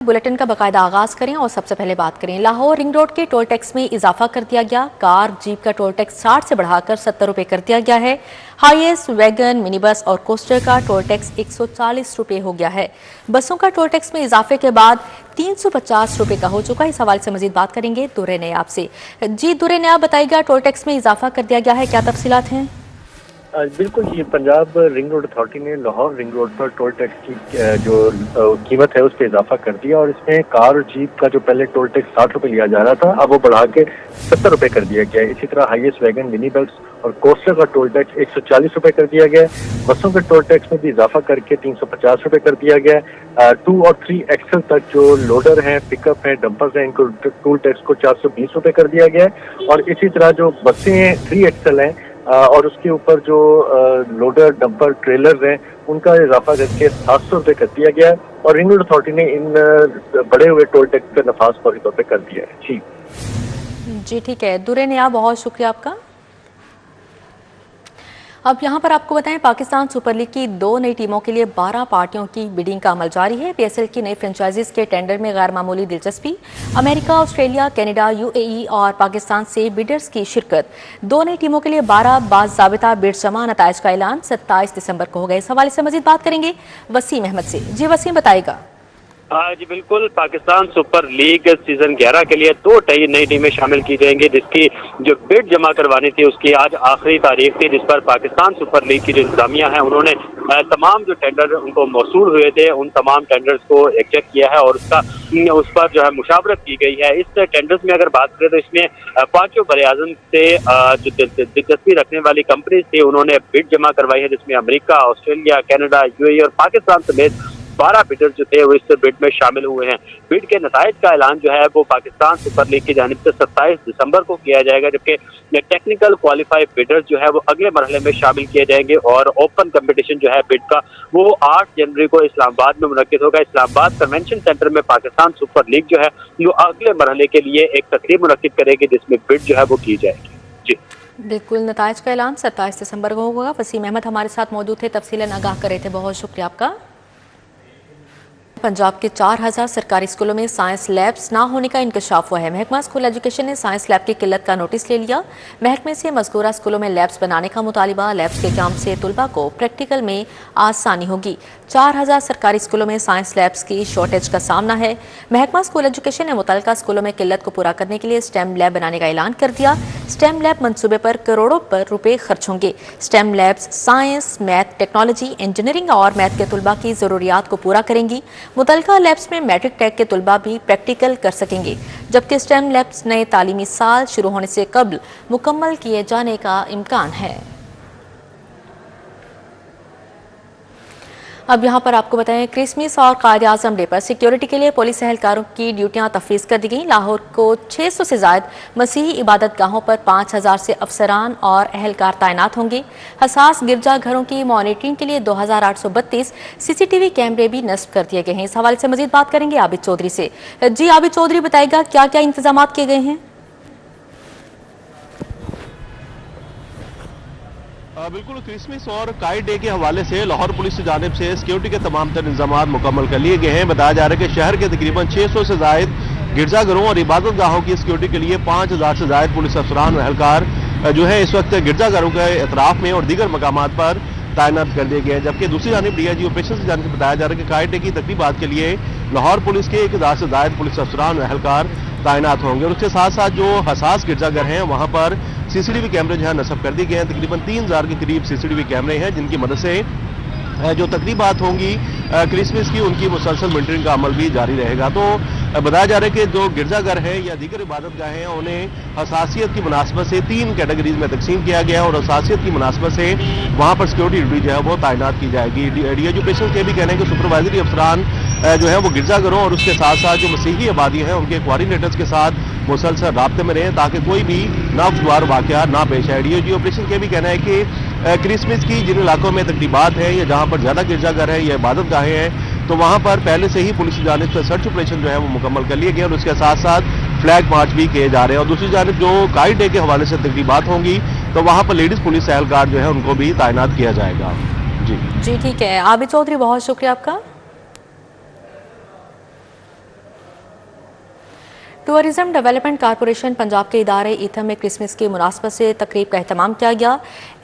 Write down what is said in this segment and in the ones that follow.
Bulletin का बाकायदा आगाज करें और सबसे पहले बात करें लाहौर रिंग रोड के टोल टैक्स में इजाफा कर दिया गया। कार जीप का टोल टैक्स 60 से बढ़ाकर 70 रुपए कर दिया गया है। हाईएस्ट वैगन मिनी बस और कोस्टर का टोल टैक्स 140 रुपए हो गया है। बसों का टोल टैक्स में इजाफे के बाद 350 रुपए का हो चुका है। इस हवाले से मजीद बात करेंगे दुर्रे नयाब से। जी दुर्रे नयाब, बताइएगा टोल टैक्स में इजाफा कर दिया गया है, क्या तफसीलात हैं? बिल्कुल, ये पंजाब रिंग रोड अथॉरिटी ने लाहौर रिंग रोड पर टोल टैक्स की जो कीमत है उस पर इजाफा कर दिया और इसमें कार और जीप का जो पहले टोल टैक्स 60 रुपए लिया जा रहा था अब वो बढ़ा के 70 रुपए कर दिया गया है। इसी तरह हाईएस्ट वैगन मिनी बस और कोस्टर का टोल टैक्स 140 रुपए कर दिया गया है। बसों के टोल टैक्स में भी इजाफा करके 350 रुपए कर दिया गया है। 2 और 3 एक्सल तक जो लोडर हैं, पिकअप हैं, डंपर्स हैं, इनको टोल टैक्स को 420 रुपए कर दिया गया है। और इसी तरह जो बसें हैं 3 एक्सल हैं और उसके ऊपर जो लोडर डंपर ट्रेलर हैं उनका इजाफा करके 700 रुपए कर दिया गया है। और रिंग रोड अथॉरिटी ने इन बढ़े हुए टोल टैक्स का नफाज फौरी तौर पर कर दिया है। जी ठीक है दुर्रे नयाब, बहुत शुक्रिया आपका। अब यहाँ पर आपको बताएं, पाकिस्तान सुपर लीग की 2 नई टीमों के लिए 12 पार्टियों की बिडिंग का अमल जारी है। पीएसएल की नई फ्रेंचाइजीज के टेंडर में गैर मामूली दिलचस्पी। अमेरिका, ऑस्ट्रेलिया, कनाडा, यूएई और पाकिस्तान से बिडर्स की शिरकत। 2 नई टीमों के लिए 12 बाज़ाबिता बिड जमा। नताइज का ऐलान 27 दिसंबर को होगा। इस हवाले से मजीद बात करेंगे वसीम अहमद से। जी वसीम, बताइएगा। जी बिल्कुल, पाकिस्तान सुपर लीग सीजन 11 के लिए 2 नई टीमें शामिल की जाएंगी, जिसकी जो बिड जमा करवानी थी उसकी आज आखिरी तारीख थी, जिस पर पाकिस्तान सुपर लीग की जो इंतजामिया है उन्होंने तमाम जो टेंडर उनको मौसूल हुए थे उन तमाम टेंडर्स को चेक किया है और उस पर जो है मुशावरत की गई है। इस टेंडर्स में अगर बात करें तो इसमें 5 बरे-आज़म से जो दिलचस्पी रखने वाली कंपनीज थी उन्होंने बिड जमा करवाई है, जिसमें अमेरिका, ऑस्ट्रेलिया, कनाडा, यूएई और पाकिस्तान समेत 12 बिडर जो थे वो इस बिड में शामिल हुए हैं। बिड के नताइज का ऐलान जो है वो पाकिस्तान सुपर लीग की जानिब से 27 दिसंबर को किया जाएगा, जबकि टेक्निकल क्वालिफाइड बिडर जो है वो अगले मरहले में शामिल किए जाएंगे और ओपन कंपटीशन जो है बिड का वो 8 जनवरी को इस्लामाबाद में मुनक्किद होगा। इस्लामाबाद कन्वेंशन सेंटर में पाकिस्तान सुपर लीग जो है वो अगले मरहले के लिए एक तकरीब मुनक्किद करेगी, जिसमें बिड जो है वो की जाएगी। जी बिल्कुल, नताइज का ऐलान 27 दिसंबर को होगा। वसीम अहमद हमारे साथ मौजूद थे, तफसीलन आगाह कर रहे थे, बहुत शुक्रिया आपका। पंजाब के 4000 सरकारी स्कूलों में साइंस लैब्स ना होने का इंकशाफ हुआ है। महकमा स्कूल एजुकेशन ने साइंस लैब की किल्लत का नोटिस ले लिया। महकमे से मज़कूरा स्कूलों में लैब्स बनाने का मुतालिबा। लैब्स के काम से तुलबा को प्रैक्टिकल में आसानी होगी। 4000 सरकारी स्कूलों में साइंस लैब्स की शॉर्टेज का सामना है। महकमा स्कूल एजुकेशन ने मुतल्लिका स्कूलों में किल्लत को पूरा करने के लिए स्टेम लैब बनाने का ऐलान कर दिया। स्टेम लैब मंसूबे पर करोड़ों पर रुपए खर्च होंगे। Stem labs science, math, technology, engineering और मैथ के तुलबा की ज़रूरियात को पूरा करेंगी। मुतल्लिका लैब्स में मैट्रिक टैग के तुलबा भी प्रैक्टिकल कर सकेंगे, जबकि स्टेम लैब्स नए तालीमी साल शुरू होने से कबल मुकम्मल किए जाने का इम्कान है। अब यहाँ पर आपको बताएं, क्रिसमस और कायद-ए-आज़म डे पर सिक्योरिटी के लिए पुलिस एहलकारों की ड्यूटियाँ तफवीज़ कर दी गई। लाहौर को 600 से ज़ायद मसीही इबादत गाहों पर 5000 से अफसरान और एहलकार तैनात होंगे। हसास गिरजा घरों की मॉनिटरिंग के लिए 2832 CCTV कैमरे भी नस्ब कर दिए गए हैं। इस हवाले से मजीद बात करेंगे आबिद चौधरी से। जी आबिद चौधरी, बताइएगा क्या क्या इंतजाम किए गए हैं? बिल्कुल, क्रिसमस और काइड डे के हवाले से लाहौर पुलिस की जानिब से सिक्योरिटी के तमाम तर इंतजाम मुकम्मल कर लिए गए हैं। बताया जा रहा है कि शहर के तकरीबन 600 से जायद गिरजाघरों और इबादत गाहों की सिक्योरिटी के लिए 5000 से जायद पुलिस अफसरान और एहलकार जो है इस वक्त गिरजाघरों के अतराफ में और दीगर मकामात पर तैनात कर दिए गए हैं। जबकि दूसरी जानिब DIG ऑपरेशन से जाने से बताया जा रहा है कि काइड डे की तकरीबात के लिए लाहौर पुलिस के 1000 से जायद पुलिस अफसरान और एहलकार तैनात होंगे और उसके साथ साथ जो हसास गिरजाघर हैं वहां पर CCTV कैमरे जो है नस्ब कर दिए गए हैं। तकरीबन 3000 के करीब CCTV कैमरे हैं, जिनकी मदद से जो तकरीबात होंगी क्रिसमस की उनकी मुसलसल मॉनिटरिंग का अमल भी जारी रहेगा। तो बताया जा रहा है कि जो गिरजाघर हैं या दीगर इबादत गाहें हैं उन्हें हसासियत की मुनासबत से 3 कैटेगरीज में तकसीम किया गया और हसासियत की मुनासबत से वहाँ पर सिक्योरिटी ड्यूटी जो है वो तैनात की जाएगी। DIG ऑपरेशन के भी कहना है कि सुपरवाइजरी अफसरान जो है वो गिरजाघरों और उसके साथ साथ जो मसीही आबादी है उनके कोऑर्डिनेटर्स के साथ मुसलसल राब्ते में रहें ताकि कोई भी नागवार वाकया ना पेश आए। DIG ऑपरेशन के भी कहना है कि क्रिसमस की जिन इलाकों में तकरीबात हैं या जहाँ पर ज़्यादा गिरजाघर है या इबादत गाहें हैं तो वहाँ पर पहले से ही पुलिस की जानिब से सर्च ऑपरेशन जो है वो मुकम्मल कर लिए गए और उसके साथ साथ फ्लैग मार्च भी किए जा रहे हैं। और दूसरी जानिब जो काइड डे के हवाले से तकरीबात होंगी तो वहाँ पर लेडीज़ पुलिस एहलकार जो है उनको भी तैनात किया जाएगा। जी ठीक है आबिद चौधरी, बहुत शुक्रिया आपका। टूरिज्म डेवलपमेंट कॉरपोरेशन पंजाब के इदारे ईथम में क्रिसमस की मुनासबत से तकरीब का अहतमाम किया गया।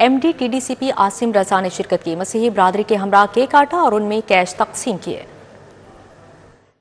MD TDCP आसिम रजा ने शिरकत की। मसीही बरादरी के हमरा केक काटा और उनमें कैश तकसीम किए।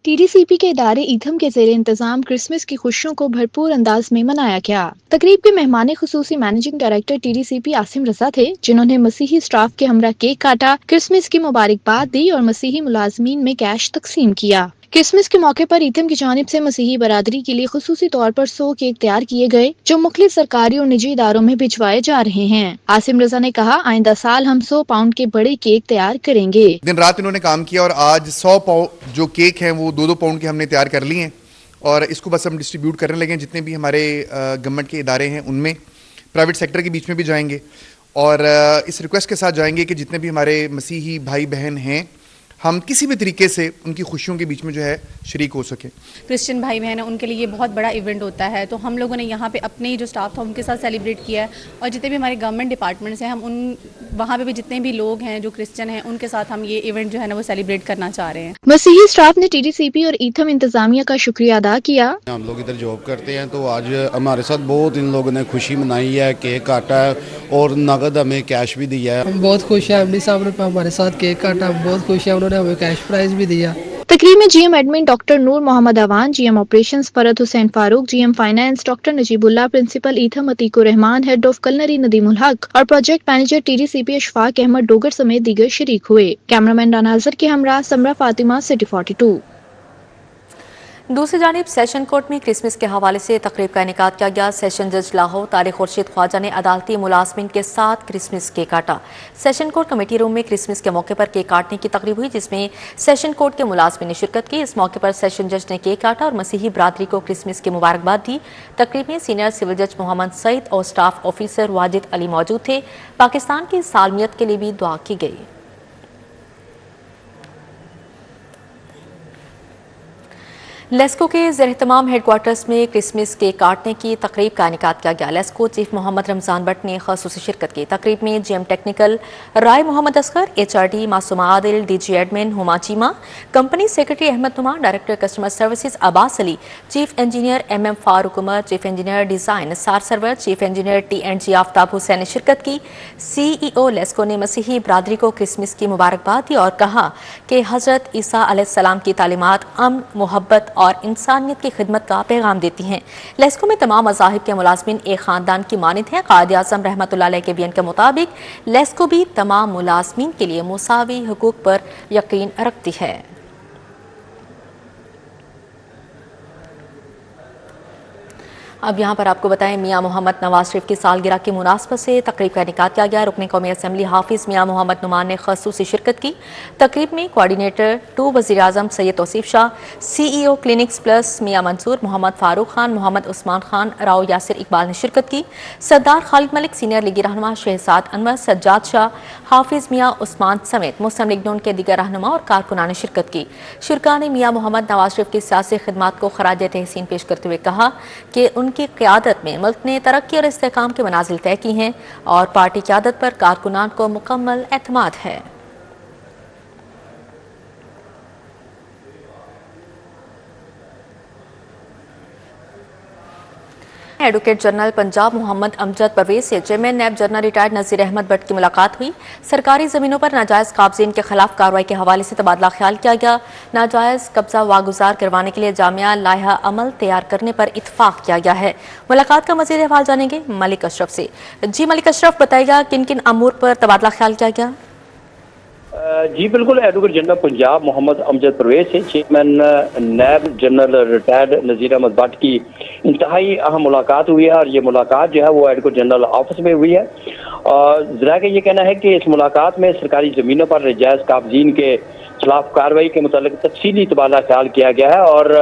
TDCP के इदारे ईथम के ज़ेरे इंतजाम क्रिसमस की खुशियों को भरपूर अंदाज में मनाया गया। तकरीब के मेहमान खुसूसी मैनेजिंग डायरेक्टर TDCP आसिम रजा थे, जिन्होंने मसीही स्टाफ के हमरा केक काटा, क्रिसमस की मुबारकबाद दी और मसीही मुलाजमीन में कैश तकसीम किया। क्रिसमस के मौके पर ईथम की जानिब से मसीही बरादरी के लिए खुसूसी तौर पर 100 केक तैयार किए गए, जो मुख्तलिफ सरकारी और निजी इदारों में भिजवाए जा रहे हैं। आसिम रजा ने कहा, आइंदा साल हम 100 पाउंड के बड़े केक तैयार करेंगे। दिन रात इन्होंने काम किया और आज 100 पाउंड जो केक हैं वो 2-2 पाउंड के हमने तैयार कर लिए हैं और इसको बस हम डिस्ट्रीब्यूट करने लगे हैं। जितने भी हमारे गवर्नमेंट के इदारे हैं उनमें, प्राइवेट सेक्टर के बीच में भी जाएंगे और इस रिक्वेस्ट के साथ जाएंगे कि जितने भी हमारे मसीही भाई बहन हैं, हम किसी भी तरीके से उनकी खुशियों के बीच में जो है शरीक हो सके। क्रिश्चियन भाई बहन है, उनके लिए ये बहुत बड़ा इवेंट होता है, तो हम लोगों ने यहाँ पे अपने ही जो स्टाफ था उनके साथ सेलिब्रेट किया है और जितने भी हमारे गवर्नमेंट डिपार्टमेंट्स हैं, हम उन वहाँ पे भी जितने भी लोग हैं जो क्रिश्चियन हैं उनके साथ हम ये इवेंट जो है ना वो सेलिब्रेट करना चाह रहे हैं। मसीही स्टाफ ने TDCP और ईथम इंतजामिया का शुक्रिया अदा किया। हम लोग इधर जॉब करते हैं तो आज हमारे साथ बहुत इन लोगों ने खुशी मनाई है, केक काटा है और नगद हमें कैश भी दिया है। हम बहुत खुश हैं, MD साहब ने हमारे साथ केक काटा, बहुत खुश है, उन्होंने हमें कैश प्राइज भी दिया। तकरीब में GM admin doctor Noor Mohammad Awan, GM operations Farad Hussain Farooq, GM finance doctor Najibullah, principal ITHM Atiqur Rahman, head of culinary Nadeemul Haq और project manager TDCP Ashfaq Ahmad Dogar समेत दीगर शरीक हुए। कैमरामैन रानाजर के हमरा समरा फातिमा, सिटी 42। दूसरी जानिब सेशन कोर्ट में क्रिसमस के हवाले से तकरीब का इनेकाद किया गया। सेशन जज लाहौर तारिक खुर्शीद ख्वाजा ने अदालती मुलाजमीन के साथ क्रिसमस केक काटा। सेशन कोर्ट कमेटी रूम में क्रिसमस के मौके पर केक काटने की तकरीब हुई, जिसमें सेशन कोर्ट के मुलाजमीन ने शिरकत की। इस मौके पर सेशन जज ने केक काटा और मसीही बरादरी को क्रिसमस की मुबारकबाद दी। तकरीब में सीनियर सिविल जज मोहम्मद सईद और स्टाफ ऑफिसर वाजिद अली मौजूद थे। पाकिस्तान की सालमियत के लिए भी दुआ की गई। लेस्को के ज़ेर-ए-तमाम हेडक्वार्टर्स में क्रिसमस केक काटने की तकरीब का इनेकाद किया गया। लेस्को चीफ मोहम्मद रमजान भट्ट ने ख़ुसूसी शिरकत की। तकरीब में GM technical Rai Mohammad Asghar, HRD Masooma Adil, DG admin Huma Cheema, company secretary Ahmad Numa, director customer services Abbas Ali, chief engineer MM Farooq Umar, chief engineer design Sar Sarwar, chief engineer TNG Aftab Hussain ने शिरकत की। CEO लेस्को ने मसीही बरादरी को क्रिसमस की मुबारकबाद दी और कहा कि हज़रत ईसा अलैहिस्सलाम की तालीमात अमन, मोहब्बत और इंसानियत की खिदमत का पैगाम देती हैं। लेस्को में तमाम मज़ाहिब के मुलाजमीन एक ख़ानदान की मानित हैं। क़ायद आज़म रहमतुल्लाह अलैह के बयान के मुताबिक लेस्को भी तमाम मुलाजमीन के लिए मुसावी हुकूक पर यकीन रखती है। अब यहाँ पर आपको बताएं, मियाँ मोहम्मद नवाज शरीफ की सालगिरह की मुनासबत से तकरीब का इनेकाद किया गया। रुकने कौमी असम्बली हाफिज़ मियाँ मोहम्मद नुमान ने ख़ुसूसी शिरकत की। तकरीब में कोऑर्डिनेटर 2 वज़ीर आज़म Syed Tauseef Shah, CEO clinics plus Mian Mansoor, Mohammad Farooq Khan, Mohammad Usman Khan, Rao Yasir Iqbal ने शिरकत की। सरदार खालिद मलिक, सीनियर लीगी रहनुमा शहजाद अनवर, सज्जाद शाह, हाफिज़ मियाँ उस्मान समेत मुस्लिम लीग नून के दीगर रहनुमा और कारकुनान ने शिरकत की। शुरका ने मियाँ मोहम्मद नवाज शरीफ की सियासी खिदमात को खराज तहसीन पेश करते हुए कहा कि उनकी क़यादत में मुल्क ने तरक्की और इस्तेहकाम के मनाजिल तय की हैं और पार्टी क़यादत पर कारकुनान को मुकम्मल एतमाद है। एडवोकेट जनरल पंजाब मोहम्मद अमजद परवेज से चेयरमैन नैब जनरल रिटायर्ड नज़ीर अहमद भट्ट की मुलाकात हुई। सरकारी ज़मीनों पर नाजायज़ काब्ज़ीन के खिलाफ कार्रवाई के हवाले से तबादला ख्याल किया गया। नाजायज़ कब्जा वागुजार करवाने के लिए जामिया लाइहा अमल तैयार करने पर इत्फाक किया गया है। मुलाकात का मज़ीद अहवाल जानेंगे मलिक अशरफ से। जी मलिक अशरफ, बताइएगा किन किन अमूर पर तबादला ख्याल किया गया? जी बिल्कुल, एडवोकेट जनरल पंजाब मोहम्मद अमजद परवेज से चेयरमैन नैब जनरल रिटायर्ड नज़ीर अहमद भट्ट की इंतहाई अहम मुलाकात हुई है और ये मुलाकात जो है वो एडवोकेट जनरल ऑफिस में हुई है। और ज़रा का ये कहना है कि इस मुलाकात में सरकारी ज़मीनों पर नाजायज़ काब्ज़ीन के खिलाफ कार्रवाई के मुतालिक तफसीली तबादला ख्याल किया गया है और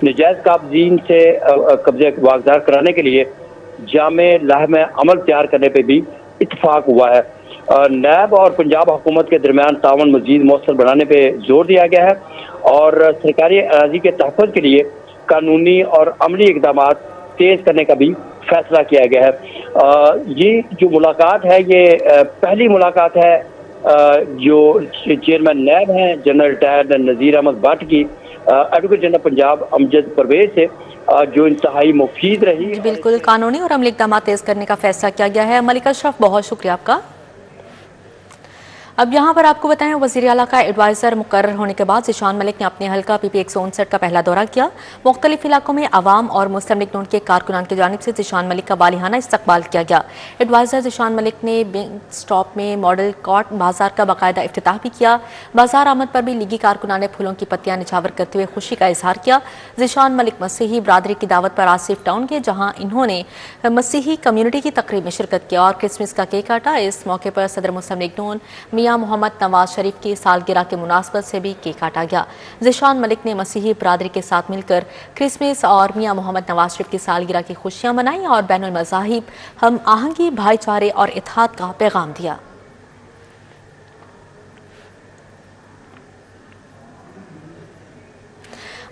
नाजायज़ काब्ज़ीन से कब्जे वागजार कराने के लिए जामे लाइहा अमल तैयार करने पर भी इत्तफाक हुआ है। नैब और पंजाब हुकूमत के दरमियान तावन मज़ीद मौसर बढ़ाने पर जोर दिया गया है और सरकारी अराज़ी के तहफ़्फ़ुज़ के लिए कानूनी और अमली इक़दाम तेज़ करने का भी फैसला किया गया है। ये जो मुलाकात है ये पहली मुलाकात है जो चेयरमैन नैब हैं जनरल रिटायर्ड नज़ीर अहमद भट्ट की ایڈوکیٹ جنرل پنجاب امجد پرویز سے جو انتہائی مفید رہی. بالکل قانونی اور عملی اقدامات تیز کرنے کا فیصلہ کیا گیا ہے. ملک اشرف بہت شکریہ آپ کا. اب یہاں پر آپ کو بتائیں وزیر اعلیٰ کا ایڈوائزر مقرر ہونے کے بعد ذیشان ملک نے اپنے حلقہ پی پی 159 کا پہلا دورہ کیا. مختلف علاقوں میں عوام اور مسلم لیگ نون کے کارکنان کی جانب سے ذیشان ملک کا والہانہ استقبال کیا گیا. ایڈوائزر ذیشان ملک نے بینک سٹاپ میں ماڈل کاٹ بازار کا باقاعدہ افتتاح بھی کیا. بازار آمد پر بھی لیگی کارکنان نے پھولوں کی پتیاں نچھاور کرتے ہوئے خوشی کا اظہار کیا. ذیشان ملک مسیحی برادری کی دعوت پر آصف ٹاؤن گئے جہاں انہوں نے مسیحی کمیونٹی کی تقریب میں شرکت کیا اور کرسمس کا کیک کاٹا. اس موقع پر صدر مسلم لیگ نون میاں محمد نواز شریف کی سالگرہ کے مناسبت سے بھی کیک کاٹا گیا. ذیشان ملک نے مسیحی برادری کے ساتھ مل کر کرسمس اور میاں محمد نواز شریف کی سالگرہ کی خوشیاں منائیں اور بین المذاہب ہم آہنگی، بھائی چارے اور اتحاد کا پیغام دیا.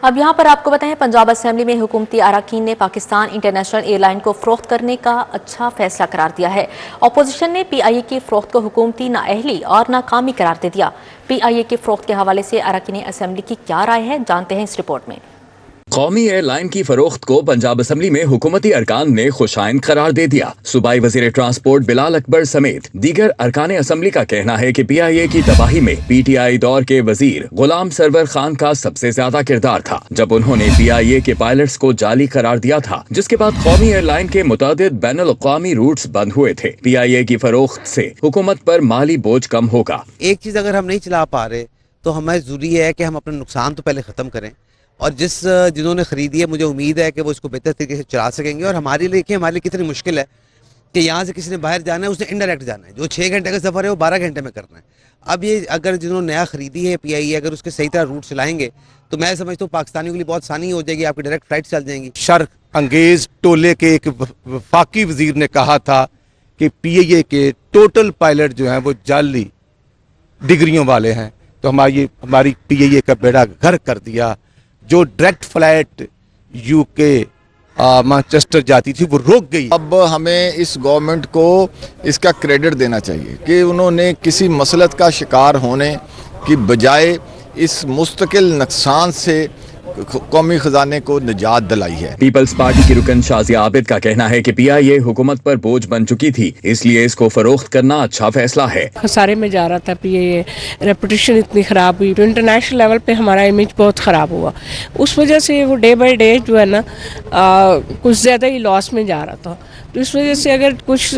اب یہاں پر آپ کو بتائیں پنجاب اسمبلی میں حکومتی اراکین نے پاکستان انٹرنیشنل ایئر لائن کو فروخت کرنے کا اچھا فیصلہ قرار دیا ہے. اپوزیشن نے پی آئی اے کی فروخت کو حکومتی نااہلی اور ناکامی قرار دے دیا. پی آئی اے کی فروخت کے حوالے سے اراکین اسمبلی کی کیا رائے ہے جانتے ہیں اس رپورٹ میں. قومی ایئر لائن کی فروخت کو پنجاب اسمبلی میں حکومتی ارکان نے خوشائند قرار دے دیا. صوبائی وزیر ٹرانسپورٹ بلال اکبر سمیت دیگر ارکان اسمبلی کا کہنا ہے کہ پی آئی اے کی تباہی میں پی ٹی آئی دور کے وزیر غلام سرور خان کا سب سے زیادہ کردار تھا جب انہوں نے پی آئی اے کے پائلٹس کو جعلی قرار دیا تھا، جس کے بعد قومی ایئر لائن کے متعدد بین الاقوامی روٹس بند ہوئے تھے. پی آئی اے کی فروخت سے حکومت پر مالی بوجھ کم ہوگا. ایک چیز اگر ہم نہیں چلا پا رہے تو ہمیں ضروری ہے کہ ہم اپنا نقصان تو پہلے ختم کریں، اور جنہوں نے خریدی ہے مجھے امید ہے کہ وہ اس کو بہتر طریقے سے چلا سکیں گے. اور ہمارے لیے کتنی مشکل ہے کہ یہاں سے کسی نے باہر جانا ہے، اس نے انڈائریکٹ جانا ہے. جو 6 گھنٹے کا سفر ہے وہ 12 گھنٹے میں کرنا ہے. اب یہ اگر جنہوں نے نیا خریدی ہے پی آئی اے اگر اس کے صحیح طرح روٹ چلائیں گے تو میں سمجھتا ہوں پاکستانیوں کے لیے بہت آسانی ہو جائے گی. آپ کی ڈائریکٹ فلائٹ چل جائیں گی. شرک انگیز ٹولے کے ایک وفاقی وزیر نے کہا تھا کہ پی آئی اے کے ٹوٹل پائلٹ جو ہیں وہ جعلی ڈگریوں والے ہیں، تو ہماری پی آئی اے کا بیڑا غرق کر دیا. جو ڈائریکٹ فلائٹ یو کے مانچسٹر جاتی تھی وہ روک گئی. اب ہمیں اس گورنمنٹ کو اس کا کریڈٹ دینا چاہیے کہ انہوں نے کسی مسلط کا شکار ہونے کی بجائے اس مستقل نقصان سے قومی خزانے کو نجات دلائی ہے. پیپلز پارٹی کی رکن شازیہ عابد کا کہنا ہے کہ پی آئی اے حکومت پر بوجھ بن چکی تھی، اس لیے اس کو فروخت کرنا اچھا فیصلہ ہے. خسارے میں جا رہا تھا پی آئی اے، ریپوٹیشن اتنی خراب ہوئی تو انٹرنیشنل لیول پہ ہمارا امیج بہت خراب ہوا. اس وجہ سے وہ ڈے بائی ڈے جو ہے نا کچھ زیادہ ہی لاس میں جا رہا تھا. تو اس وجہ سے اگر کچھ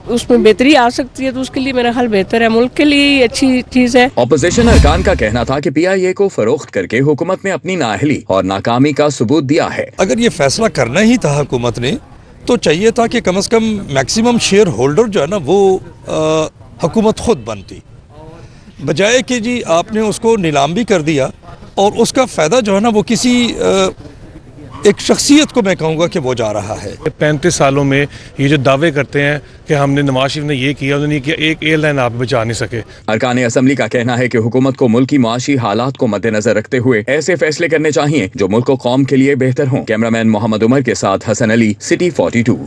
اس میں بہتری آ سکتی ہے تو اس کے لیے میرا خیال بہتر ہے، ملک کے لیے اچھی چیز ہے. اپوزیشن ارکان کا کہنا تھا کہ پی آئی اے کو فروخت کر کے حکومت نے اپنی نااہلی اور ناکامی کا ثبوت دیا ہے. اگر یہ فیصلہ کرنا ہی تھا حکومت نے تو چاہیے تھا کہ کم از کم میکسیمم شیئر ہولڈر جو ہے نا وہ حکومت خود بنتی، بجائے کہ جی آپ نے اس کو نیلام بھی کر دیا اور اس کا فائدہ جو ہے نا وہ کسی ایک شخصیت کو میں کہوں گا کہ وہ جا رہا ہے. 35 سالوں میں یہ جو دعوے کرتے ہیں کہ ہم نے نواز شریف نے یہ کیا انہوں نے کیا، ایک ایئر لائن آپ بچا نہیں سکے. ارکان اسمبلی کا کہنا ہے کہ حکومت کو ملکی معاشی حالات کو مد نظر رکھتے ہوئے ایسے فیصلے کرنے چاہیے جو ملک و قوم کے لیے بہتر ہوں. کیمرامین محمد عمر کے ساتھ حسن علی، سٹی 42.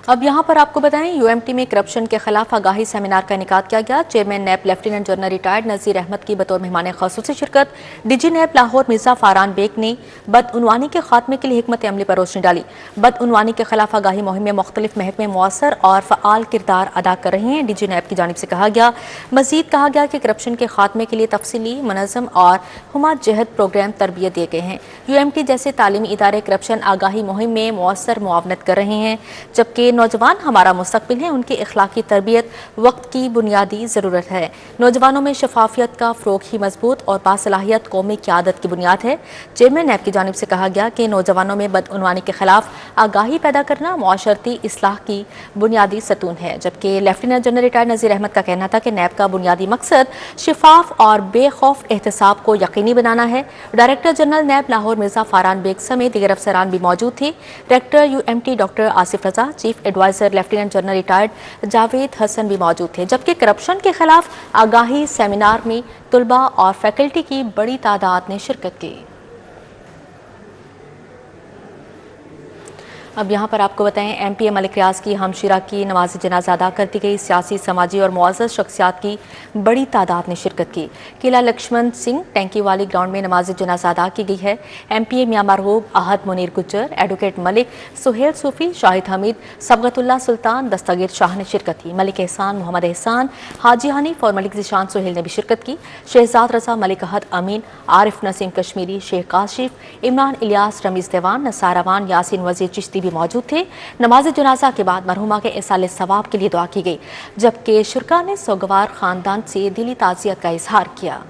اب یہاں پر آپ کو بتائیں یو ایم ٹی میں کرپشن کے خلاف آگاہی سیمینار کا انعقاد کیا گیا. Chairman NAB lieutenant general retired Nazir Ahmad کی بطور مہمان خصوصی شرکت. ڈی جی نیب لاہور مرزا فاران بیگ نے بدعنوانی کے خاتمے کے لیے حکمت عملی پر روشنی ڈالی. بدعنوانی کے خلاف آگاہی مہم میں مختلف محکمے مؤثر اور فعال کردار ادا کر رہے ہیں. ڈی جی نیب کی جانب سے کہا گیا. مزید کہا گیا کہ کرپشن کے خاتمے کے لیے تفصیلی، منظم اور ہمہ جہت پروگرام تربیت دیے گئے ہیں. یو ایم ٹی جیسے تعلیمی ادارے کرپشن آگاہی مہم میں مؤثر معاونت کر رہے ہیں، جبکہ نوجوان ہمارا مستقبل ہیں، ان کی اخلاقی تربیت وقت کی بنیادی ضرورت ہے. نوجوانوں میں شفافیت کا فروغ ہی مضبوط اور باصلاحیت قومی قیادت کی بنیاد ہے. چیئرمین نیب کی جانب سے کہا گیا کہ نوجوانوں میں بدعنوانی کے خلاف آگاہی پیدا کرنا معاشرتی اصلاح کی بنیادی ستون ہے. جبکہ lieutenant general retired Nazir Ahmed کا کہنا تھا کہ نیب کا بنیادی مقصد شفاف اور بے خوف احتساب کو یقینی بنانا ہے. ڈائریکٹر جنرل نیب لاہور مرزا فاران بیگ سمیت دیگر افسران بھی موجود تھے. Director U M T doctor Asif Raza, chief adviser lieutenant general retired Javed Hassan بھی موجود تھے. جبکہ کرپشن کے خلاف آگاہی سیمینار میں طلباء اور فیکلٹی کی بڑی تعداد نے شرکت کی. अब यहाँ पर आपको बताएं, MP मलिक रियाज की हमशिरा की नमाज जनाजा अदा कर दी गई। सियासी, समाजी और मुअज़्ज़ज़ शख्सियात की बड़ी तादाद ने शिरकत की। किला लक्ष्मण सिंह टैंकी वाली ग्राउंड में नमाज जनाजा अदा की गई है। MPA मियां मरगूब, अहद मुनीर गुज्जर, एडवोकेट मलिक, सुहेल सूफी, शाहिद हमीद, सबगतुल्लाह सुल्तान, दस्तगीर शाह ने शिरकत की। मलिक एहसान, मोहम्मद एहसान, हाजी हनीफ और मलिक ज़िशान सुहेल ने भी शिरकत की। शहजाद रजा, मलिक अहद अमीन, आरिफ नसीम कश्मीरी, शेख काशिफ, इमरान इलियास, रमीज देवान, नसार अवान, यासीन वजीर चिश्ती भी मौजूद थे। नमाज जनाजा के बाद मरहुमा के इसाले सवाब के लिए दुआ की गई, जबकि शुरका ने सोगवार खानदान से दिली ताज़ियत का इजहार किया।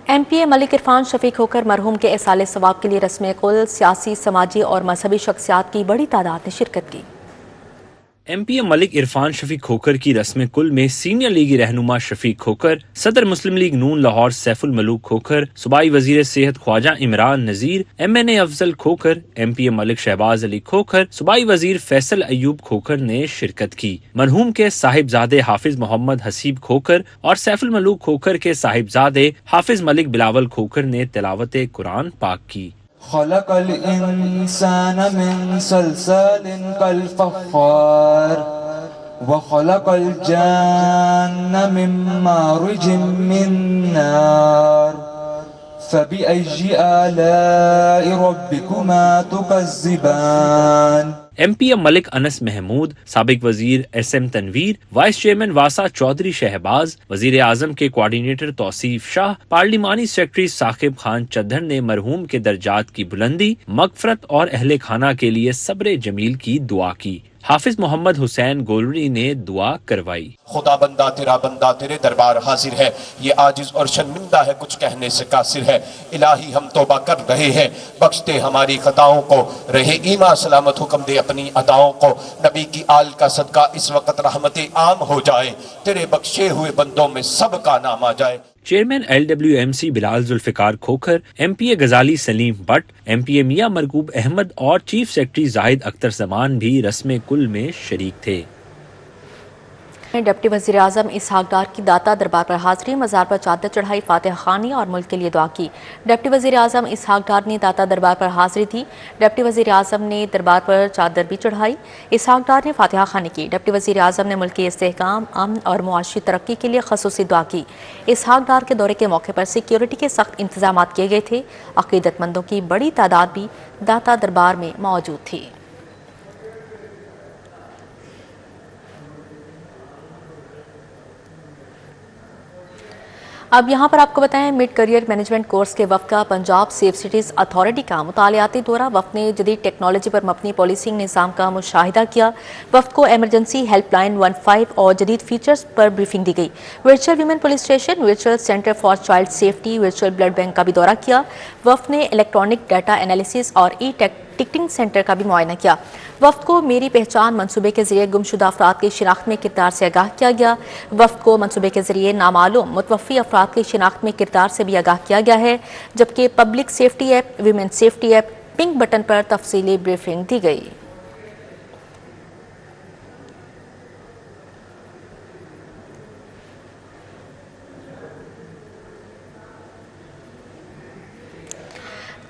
MPA मलिक इरफान शफीक होकर मरहूम के इसाले सवाब के लिए रस्म कुल सियासी, समाजी और मजहबी शख्सियात की बड़ी तादाद ने शिरकत की। MPA मलिक इरफान शफीक खोकर की रस्म कुल में सीनियर लीगी रहनुमा शफीक खोकर, सदर मुस्लिम लीग नून लाहौर सैफुल मलूक खोकर, सूबाई वजीर सेहत ख्वाजा इमरान नजीर, MNA अफजल खोकर, MPA मलिक शहबाज अली खोकर, सूबाई वजीर फैसल अयूब खोकर ने शिरकत की। मरहूम के साहिबजादे हाफिज मोहम्मद हसीब खोकर और सैफुल मलूक खोकर के साहिबजादे हाफिज मलिक बिलावल खोकर ने तिलावत कुरान पाक की। खलक़ल इंसान मिन सलसालिन कल फख्खार व खलक़ल जन्न मिन मारिजिन मिन नार फबिअय्यि आलाइ रब्बिकुमा तुकज़्ज़िबान। MPA मलिक अनस महमूद, साबिक वजीर SM तनवीर, वाइस चेयरमैन वासा चौधरी शहबाज, वजीर आजम के कोऑर्डिनेटर तौसीफ शाह, पार्लिमानी सेक्रेटरी साकिब खान चद्दर ने मरहूम के दर्जात की बुलंदी, मगफरत और अहले खाना के लिए सब्र जमील की दुआ की। हाफिज मोहम्मद हुसैन गोलरी ने दुआ करवाई। खुदा बंदा तेरे दरबार हाजिर है, ये आजिज और शर्मिंदा है, कुछ कहने से कासिर है। इलाही हम तौबा कर रहे हैं, बख्श दे हमारी खताओं को, रहे ईमान सलामत, हुक्म दे अपनी अदाओं को। नबी की आल का सदका इस वक्त रहमत आम हो जाए, तेरे बख्शे हुए बंदों में सबका नाम आ जाए। Chairman LWMC Bilal Zulfiqar Khokhar, MPA Ghazali Saleem Butt, MPA Mian Marghoob Ahmed और चीफ सेक्रेटरी जाहिद अख्तर जमान भी रस्म कुल में शरीक थे। डिप्टी वज़ीर आज़म इसहाक डार की दाता दरबार पर हाजिरी, मज़ार पर चादर चढ़ाई, फातिहा खानी और मुल्क के लिए दुआ की। डिप्टी वज़ीर आज़म इसहाक डार ने दाता दरबार पर हाजिरी थी। डिप्टी वज़ीर आज़म ने दरबार पर चादर भी चढ़ाई। इसहाक डार ने फातिहा खानी की। डिप्टी वज़ीर आज़म ने मुल्क के इस्तेहकाम, अमन और मुआशी तरक्की के लिए ख़ुसूसी दुआ की। इसहाक डार के दौरे के मौके पर सिक्योरिटी के सख्त इंतजाम किए गए थे। अक़ीदतमंदों की बड़ी तादाद भी दाता दरबार में मौजूद थी। अब यहाँ पर आपको बताएं, मिड करियर मैनेजमेंट कोर्स के वफ़द का पंजाब सेफ सिटीज़ अथॉरिटी का मुतालियाती दौरा। वफ़द ने जदीद टेक्नोलॉजी पर मबनी पॉलिसिंग निज़ाम का मुशाहिदा किया। वफ़द को एमरजेंसी हेल्पलाइन 15 और जदीद फीचर्स पर ब्रीफिंग दी गई। Virtual women police station, virtual centre for child safety, virtual blood bank का भी दौरा किया। वफ़द ने इलेक्ट्रॉनिक डाटा एनालिसिस और टिकटिंग सेंटर का भी मुआयना किया। वफ़द को मेरी पहचान मनसूबे के जरिए गुमशुदा अफराद की शिनाख्त में किरदार से आगाह किया गया। वफ़द को मनसूबे के जरिए नामालूम मुतवफ़ी अफराद की शिनाख्त में किरदार से भी आगाह किया गया है, जबकि public safety app, women safety app, pink button पर तफसीली ब्रीफिंग दी गई।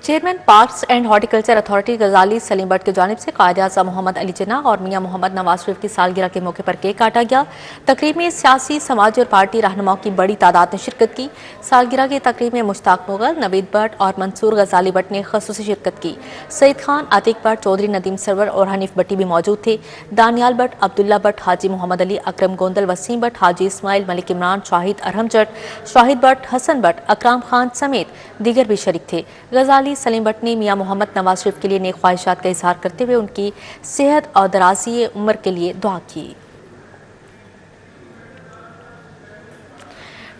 Chairman parks and horticulture authority गजाली सलीम बट की जानिब से कायद-ए-आज़म मोहम्मद अली जिन्ना और मियां मोहम्मद नवाज शरीफ की सालगिरह के मौके पर केक काटा गया। तकरीब में सियासी, समाजी और पार्टी रहनुमाओं की बड़ी तादाद ने शिरकत की। सालगिरह की तकरीब में मुश्ताक मुगल, नवीद भट्ट और मंसूर गजाली भट्ट ने ख़ुसूसी शिरकत की। सईद खान, आतिक भट्ट, चौधरी नदीम सरवर और हनीफ भट्टी भी मौजूद थे। दानियाल भट्ट, अब्दुल्ला भट्ट, हाजी मोहम्मद अली, अकरम गोंदल, वसीम भट्ट, हाजी इस्माइल, मलिक इमरान, शाहिद अरहम जट, शाहिद भट्ट, हसन भट्ट, अकराम खान समेत दीगर भी शरीक थे। गजाली सलीम भट्ट ने मियां मोहम्मद नवाज शरीफ के लिए नेक ख्वाहिशात का इजहार करते हुए उनकी सेहत और दराज़ी उम्र के लिए दुआ की।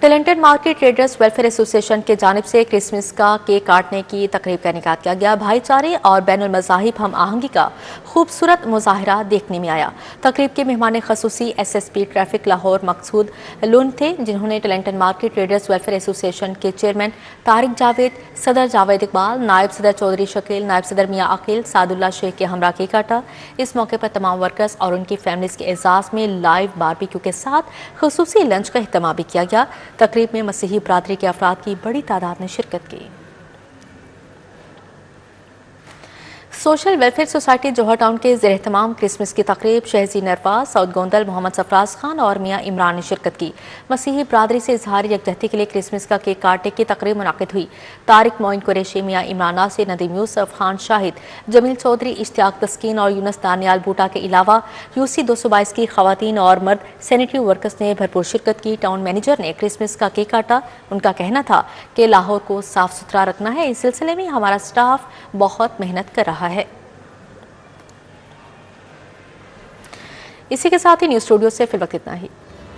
Talented market traders welfare association के जानिब से क्रिसमस का केक काटने की तकरीब का इनेकाद किया गया। भाईचारे और बैनुल मज़ाहिब हम आहंगी का खूबसूरत मुजाहरा देखने में आया। तकरीब के मेहमान ख़ुसूसी SSP ट्रैफिक लाहौर मकसूद लून थे, जिन्होंने talented market traders welfare association के चेयरमैन तारिक जावेद, सदर जावेद इकबाल, नायब सदर चौधरी शकील, नायब सदर मियाँ अकील, सादुल्ला शेख के हमरा केक काटा। इस मौके पर तमाम वर्कर्स और उनकी फैमिलीज के एजाज़ में लाइव बारबेक्यू के साथ ख़ुसूसी लंच का अहतमाम भी किया गया। तकरीब में मसीही बरादरी के अफराद की बड़ी तादाद ने शिरकत की। सोशल वेलफेयर सोसाइटी जौहर टाउन के ज़ेर एहतमाम क्रिसमस की तकरीब शहजी नरवाज, सऊद गोंदल, मोहम्मद सफराज खान और मियाँ इमरान ने शिरकत की। मसीही बरादरी से इजहार यकजहती के लिए क्रिसमस का केक काटने की तकरीब मुनाकिद हुई। तारिक मोइन कुरैशी, मियाँ इमरान नासिर, नदीम यूसुफ, खान शाहिद, जमील चौधरी, इश्तियाक तस्कीन और यूनस दानियाल बूटा के अलावा यूसी 222 की खवातीन और मर्द सैनिटरी वर्कर्स ने भरपूर शिरकत की। टाउन मैनेजर ने क्रिसमस का केक काटा। उनका कहना था कि लाहौर को साफ सुथरा रखना है, इस सिलसिले में हमारा स्टाफ बहुत मेहनत कर रहा है। इसी के साथ ही न्यूज़ स्टूडियो से फिर वक्त इतना ही।